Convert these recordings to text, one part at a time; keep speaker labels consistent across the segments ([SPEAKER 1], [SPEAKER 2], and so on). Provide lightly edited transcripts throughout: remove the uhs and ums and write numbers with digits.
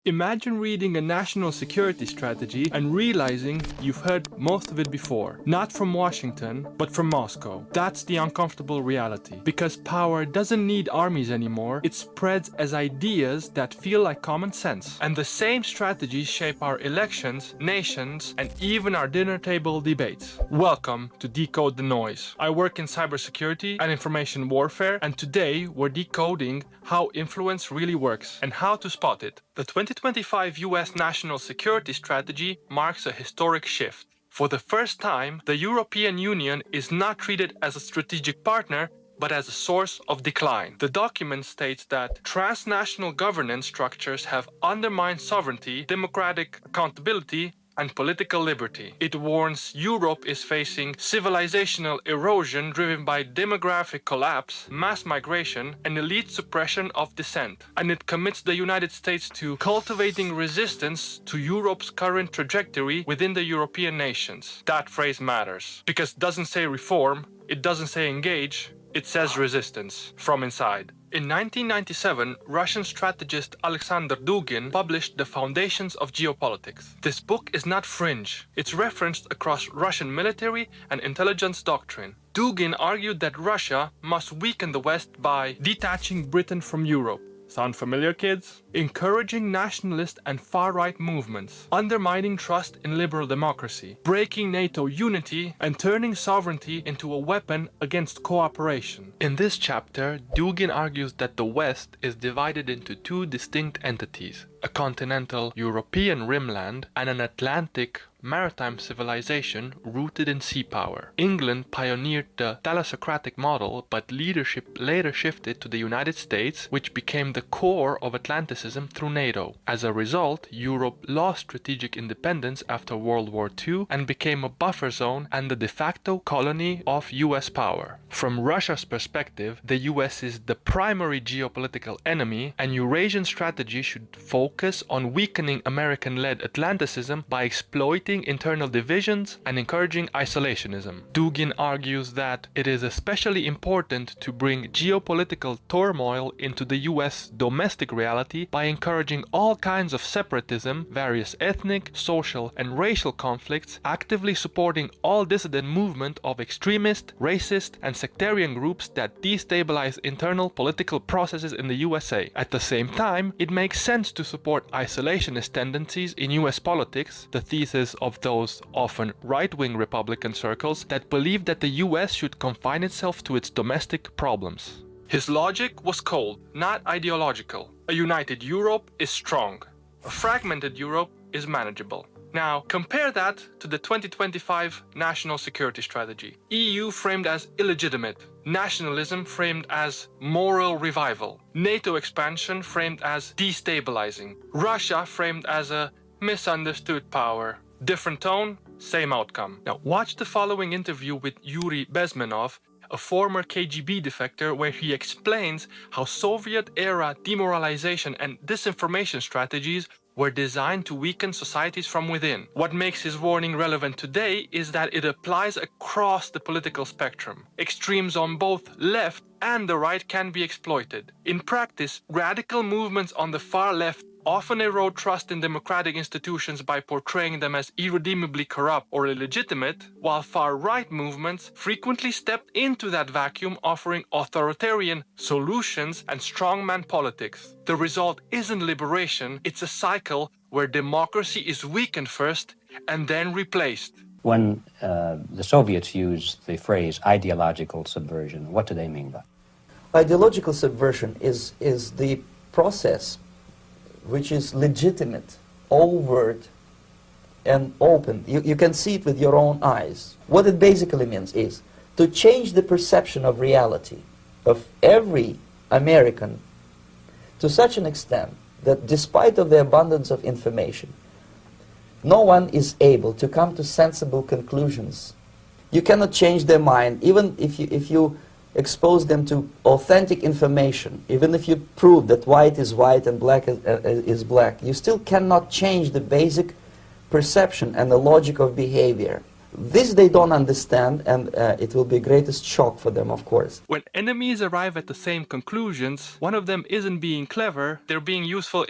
[SPEAKER 1] Imagine reading a national security strategy and realizing you've heard most of it before. Not from Washington, but from Moscow. That's the uncomfortable reality. Because power doesn't need armies anymore, it spreads as ideas that feel like common sense. And the same strategies shape our elections, nations, and even our dinner table debates. Welcome to Decode the Noise. I work in cybersecurity and information warfare, and today we're decoding how influence really works and how to spot it. The 2025 US National Security Strategy marks a historic shift. For the first time, the European Union is not treated as a strategic partner, but as a source of decline. The document states that transnational governance structures have undermined sovereignty, democratic accountability, and political liberty. It warns Europe is facing civilizational erosion driven by demographic collapse, mass migration, and elite suppression of dissent. And it commits the United States to cultivating resistance to Europe's current trajectory within the European nations. That phrase matters, because it doesn't say reform, it doesn't say engage, it says resistance from inside. In 1997, Russian strategist Alexander Dugin published The Foundations of Geopolitics. This book is not fringe. It's referenced across Russian military and intelligence doctrine. Dugin argued that Russia must weaken the West by detaching Britain from Europe. Sound familiar, kids? Encouraging nationalist and far-right movements, undermining trust in liberal democracy, breaking NATO unity, and turning sovereignty into a weapon against cooperation. In this chapter, Dugin argues that the West is divided into two distinct entities, a continental European rimland and an Atlantic maritime civilization rooted in sea power. England pioneered the thalassocratic model, but leadership later shifted to the United States, which became the core of Atlanticism through NATO. As a result, Europe lost strategic independence after World War II and became a buffer zone and the de facto colony of US power. From Russia's perspective, the US is the primary geopolitical enemy, and Eurasian strategy should focus on weakening American-led Atlanticism by exploiting internal divisions and encouraging isolationism. Dugin argues that it is especially important to bring geopolitical turmoil into the US domestic reality by encouraging all kinds of separatism, various ethnic, social, and racial conflicts, actively supporting all dissident movement of extremist, racist, and sectarian groups that destabilize internal political processes in the USA. At the same time, it makes sense to support isolationist tendencies in US politics, the thesis of those often right-wing Republican circles that believe that the US should confine itself to its domestic problems. His logic was cold, not ideological. A united Europe is strong. A fragmented Europe is manageable. Now, compare that to the 2025 National Security Strategy. EU framed as illegitimate, nationalism framed as moral revival, NATO expansion framed as destabilizing, Russia framed as a misunderstood power. Different tone, same outcome. Now, watch the following interview with Yuri Bezmenov, a former KGB defector, where he explains how Soviet-era demoralization and disinformation strategies were designed to weaken societies from within. What makes his warning relevant today is that it applies across the political spectrum. Extremes on both left and the right can be exploited. In practice, radical movements on the far left often erode trust in democratic institutions by portraying them as irredeemably corrupt or illegitimate, while far-right movements frequently step into that vacuum, offering authoritarian solutions and strongman politics. The result isn't liberation, it's a cycle where democracy is weakened first and then replaced.
[SPEAKER 2] When the Soviets used the phrase ideological subversion, what do they mean by it?
[SPEAKER 3] Ideological subversion is the process which is legitimate, overt, and open. You can see it with your own eyes. What it basically means is to change the perception of reality of every American to such an extent that despite of the abundance of information, no one is able to come to sensible conclusions. You cannot change their mind, even if you expose them to authentic information, even if you prove that white is white and black is black, you still cannot change the basic perception and the logic of behavior. This they don't understand, and it will be greatest shock for them, of course.
[SPEAKER 1] When enemies arrive at the same conclusions, one of them isn't being clever, they're being useful.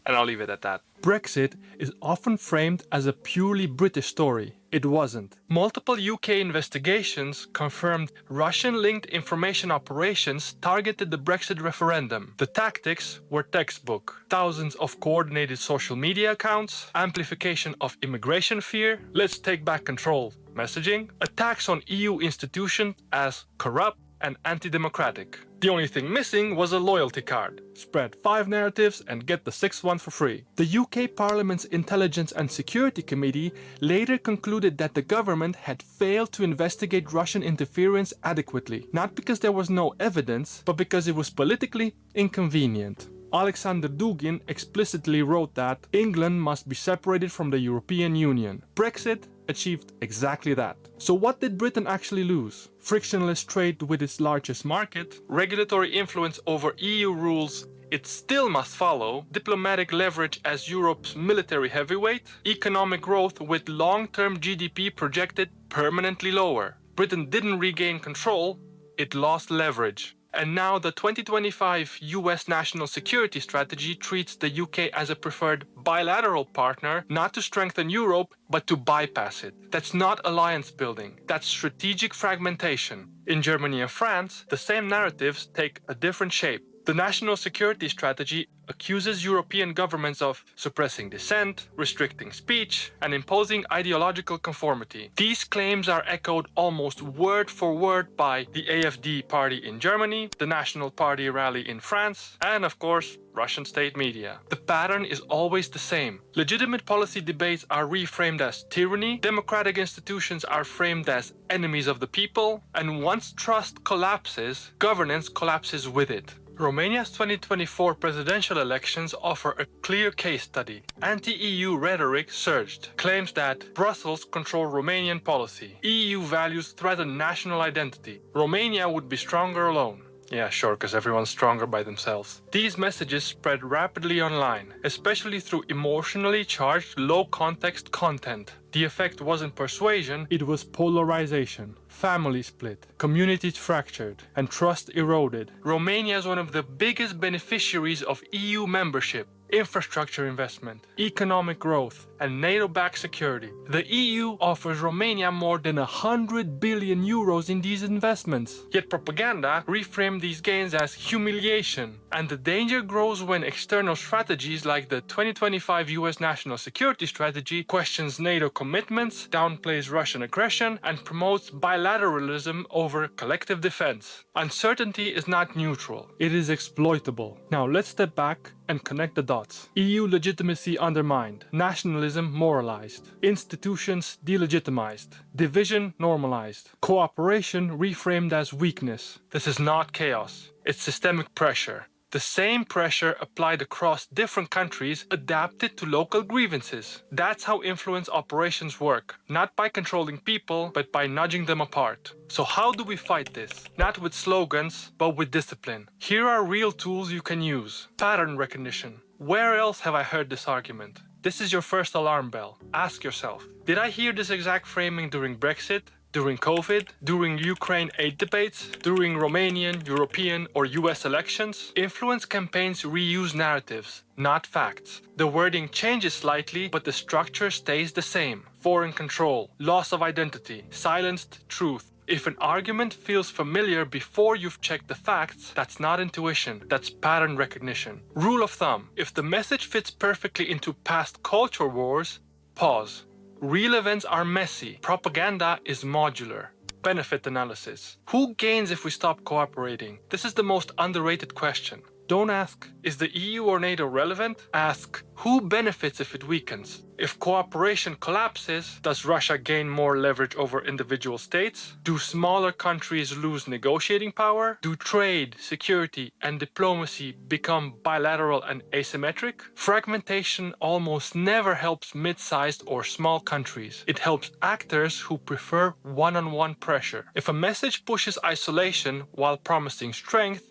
[SPEAKER 1] And I'll leave it at that. Brexit is often framed as a purely British story. It wasn't. Multiple UK investigations confirmed Russian-linked information operations targeted the Brexit referendum. The tactics were textbook. Thousands of coordinated social media accounts, amplification of immigration fear, let's take back control messaging, attacks on EU institutions as corrupt and anti-democratic. The only thing missing was a loyalty card. Spread 5 narratives and get the 6th one for free. The UK Parliament's Intelligence and Security Committee later concluded that the government had failed to investigate Russian interference adequately, not because there was no evidence, but because it was politically inconvenient. Alexander Dugin explicitly wrote that England must be separated from the European Union. Brexit achieved exactly that. So what did Britain actually lose? Frictionless trade with its largest market, regulatory influence over EU rules it still must follow, diplomatic leverage as Europe's military heavyweight, economic growth with long-term GDP projected permanently lower. Britain didn't regain control, it lost leverage. And now the 2025 US National Security Strategy treats the UK as a preferred bilateral partner, not to strengthen Europe, but to bypass it. That's not alliance building, that's strategic fragmentation. In Germany and France, the same narratives take a different shape. The National Security Strategy accuses European governments of suppressing dissent, restricting speech, and imposing ideological conformity. These claims are echoed almost word for word by the AfD party in Germany, the National Party rally in France, and of course, Russian state media. The pattern is always the same. Legitimate policy debates are reframed as tyranny, democratic institutions are framed as enemies of the people, and once trust collapses, governance collapses with it. Romania's 2024 presidential elections offer a clear case study. Anti-EU rhetoric surged, claims that Brussels control Romanian policy. EU values threaten national identity. Romania would be stronger alone. Yeah, sure, because everyone's stronger by themselves. These messages spread rapidly online, especially through emotionally charged, low-context content. The effect wasn't persuasion, it was polarization. Family split, communities fractured, and trust eroded. Romania is one of the biggest beneficiaries of EU membership, infrastructure investment, economic growth, and NATO-backed security. The EU offers Romania more than 100 billion euros in these investments. Yet propaganda reframed these gains as humiliation, and the danger grows when external strategies like the 2025 US National Security Strategy questions NATO commitments, downplays Russian aggression, and promotes bilateralism over collective defense. Uncertainty is not neutral, it is exploitable. Now let's step back and connect the dots. EU legitimacy undermined, nationalism moralized, institutions delegitimized, division normalized, cooperation reframed as weakness. This is not chaos, it's systemic pressure. The same pressure applied across different countries adapted to local grievances. That's how influence operations work, not by controlling people, but by nudging them apart. So how do we fight this? Not with slogans, but with discipline. Here are real tools you can use. Pattern recognition. Where else have I heard this argument? This is your first alarm bell. Ask yourself, did I hear this exact framing during Brexit? During COVID, during Ukraine aid debates, during Romanian, European, or US elections? Influence campaigns reuse narratives, not facts. The wording changes slightly, but the structure stays the same. Foreign control, loss of identity, silenced truth. If an argument feels familiar before you've checked the facts, that's not intuition, that's pattern recognition. Rule of thumb, if the message fits perfectly into past culture wars, pause. Real events are messy. Propaganda is modular. Benefit analysis. Who gains if we stop cooperating? This is the most underrated question. Don't ask, is the EU or NATO relevant? Ask, who benefits if it weakens? If cooperation collapses, does Russia gain more leverage over individual states? Do smaller countries lose negotiating power? Do trade, security, and diplomacy become bilateral and asymmetric? Fragmentation almost never helps mid-sized or small countries. It helps actors who prefer one-on-one pressure. If a message pushes isolation while promising strength,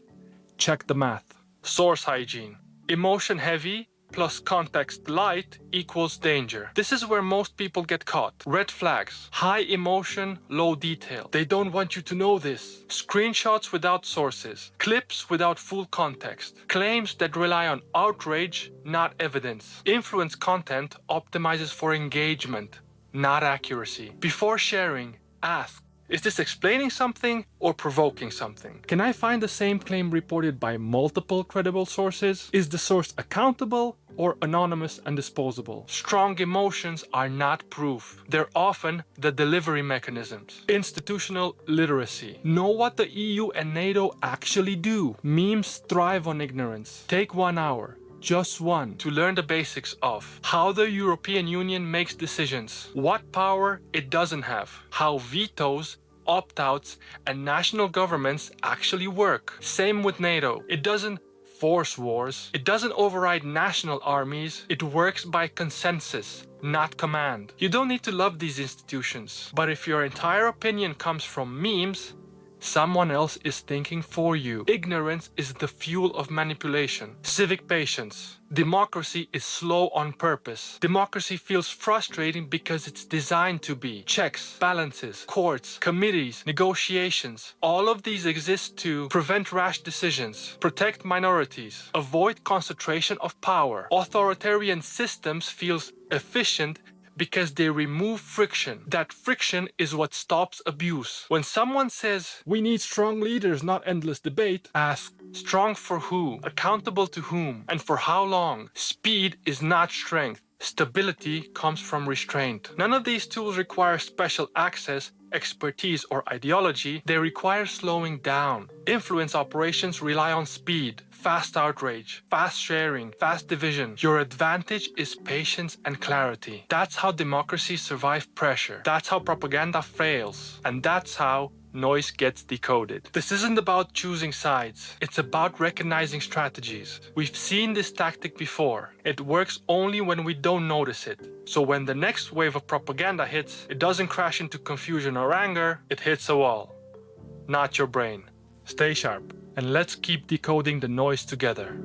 [SPEAKER 1] check the math. Source hygiene. Emotion heavy, plus context light equals danger. This is where most people get caught. Red flags. High emotion, low detail. They don't want you to know this. Screenshots without sources. Clips without full context. Claims that rely on outrage, not evidence. Influence content optimizes for engagement, not accuracy. Before sharing, ask, is this explaining something or provoking something? Can I find the same claim reported by multiple credible sources? Is the source accountable or anonymous and disposable? Strong emotions are not proof. They're often the delivery mechanisms. Institutional literacy. Know what the EU and NATO actually do. Memes thrive on ignorance. Take 1 hour. Just one, to learn the basics of how the European Union makes decisions, what power it doesn't have, how vetoes, opt-outs, and national governments actually work. Same with NATO. It doesn't force wars. It doesn't override national armies. It works by consensus, not command. You don't need to love these institutions, but if your entire opinion comes from memes, someone else is thinking for you. Ignorance is the fuel of manipulation. Civic patience. Democracy is slow on purpose. Democracy feels frustrating because it's designed to be. Checks, balances, courts, committees, negotiations. All of these exist to prevent rash decisions, protect minorities, avoid concentration of power. Authoritarian systems feels efficient because they remove friction. That friction is what stops abuse. When someone says, we need strong leaders, not endless debate, ask, strong for who? Accountable to whom? And for how long? Speed is not strength. Stability comes from restraint. None of these tools require special access, expertise, or ideology. They require slowing down. Influence operations rely on speed, fast outrage, fast sharing, fast division. Your advantage is patience and clarity. That's how democracies survive pressure. That's how propaganda fails. And that's how noise gets decoded. This isn't about choosing sides. It's about recognizing strategies. We've seen this tactic before. It works only when we don't notice it. So when the next wave of propaganda hits, it doesn't crash into confusion or anger, it hits a wall. Not your brain. Stay sharp, and let's keep decoding the noise together.